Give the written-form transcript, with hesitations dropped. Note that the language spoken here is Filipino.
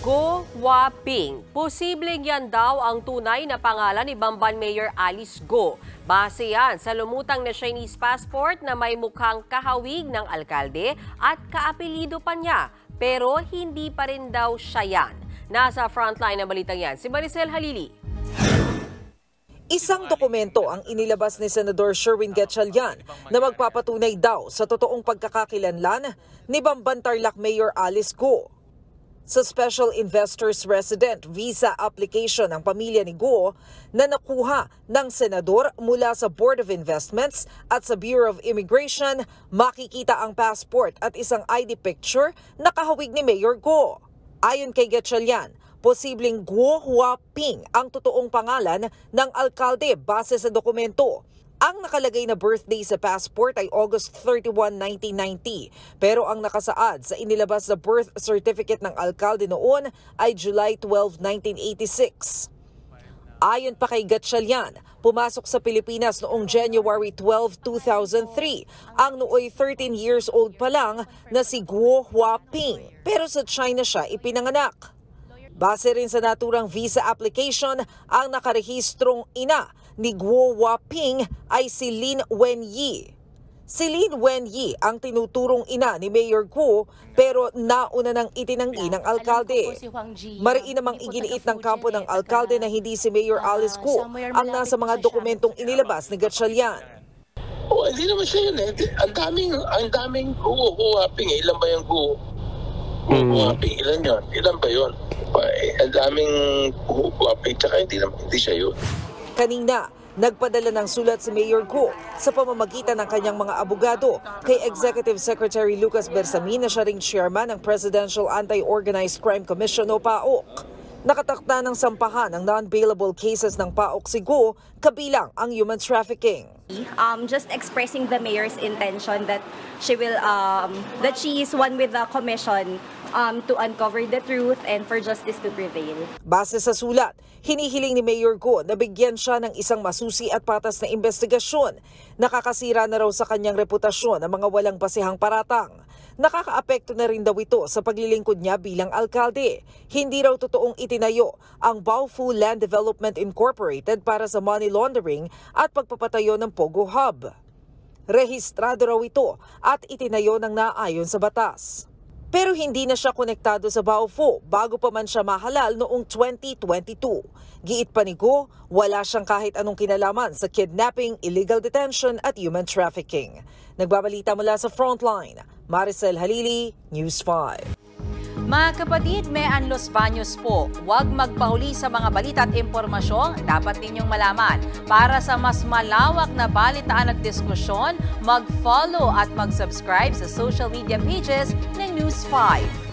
Go Huaping. Posibleng yan daw ang tunay na pangalan ni Bamban Mayor Alice Go. Base yan sa lumutang na Chinese passport na may mukhang kahawig ng alkalde at kaapelido pa niya. Pero hindi pa rin daw siya yan. Nasa frontline ng balitang yan, si Maricel Halili. Isang dokumento ang inilabas ni Senador Sherwin Gatchalian na magpapatunay daw sa totoong pagkakakilanlan ni Bamban Tarlac Mayor Alice Go. Sa Special Investors Resident Visa application ng pamilya ni Go na nakuha ng senador mula sa Board of Investments at sa Bureau of Immigration, makikita ang passport at isang ID picture na kahawig ni Mayor Go. Ayon kay Gatchalian, posibleng Go Huaping ang totoong pangalan ng alkalde base sa dokumento. Ang nakalagay na birthday sa passport ay August 31, 1990. Pero ang nakasaad sa inilabas na birth certificate ng alkalde noon ay July 12, 1986. Ayon pa kay Gatchalian, pumasok sa Pilipinas noong January 12, 2003 ang nooy 13 years old pa lang na si Go Huaping. Pero sa China siya ipinanganak. Base rin sa naturang visa application, ang nakarehistrong ina ni Go Huaping ay si Lin Wenyi. Si Lin Wenyi ang tinuturong ina ni Mayor Go pero nauna nang itinanggi ng alkalde. Mariin namang iginiit ng kampo ng alkalde na hindi si Mayor Alice Go ang nasa mga dokumentong inilabas ni Gatchalian. Hindi naman siya yun eh. Ang daming Go Huaping. Ilan ba yung Go Huaping? Ilan yun? Ilan ba yun? Ang daming Go Huaping. Tsaka hindi siya yun. Kanina, nagpadala ng sulat si Mayor Go sa pamamagitan ng kanyang mga abogado kay Executive Secretary Lucas Bersamin na siya ring chairman ng Presidential Anti-Organized Crime Commission o PAOK. Nakatakda ng sampahan ng non-bailable cases ng PAOK si Go, kabilang ang human trafficking. Just expressing the mayor's intention that she is one with the commission to uncover the truth and for justice to prevail. Base sa sulat, hinihiling ni Mayor Go na bigyan siya ng isang masusi at patas na investigasyon. Nakakasira na raw sa kanyang reputasyon ang mga walang basehang paratang. Nakakaapekto na rin daw ito sa paglilingkod niya bilang alkalde. Hindi raw totoong itinayo ang Baofu Land Development Incorporated para sa money laundering at pagpapatayo ng Pogo Hub. Rehistrado raw ito at itinayo ng naayon sa batas. Pero hindi na siya konektado sa Baofu bago pa man siya mahalal noong 2022. Giit pa ni Go, wala siyang kahit anong kinalaman sa kidnapping, illegal detention at human trafficking. Nagbabalita mula sa Frontline, Maricel Halili, News 5. Mga kapatid, may Los Baños po. Huwag magpahuli sa mga balita at impormasyong dapat ninyong malaman. Para sa mas malawak na balitaan at diskusyon, mag-follow at mag-subscribe sa social media pages ng News 5.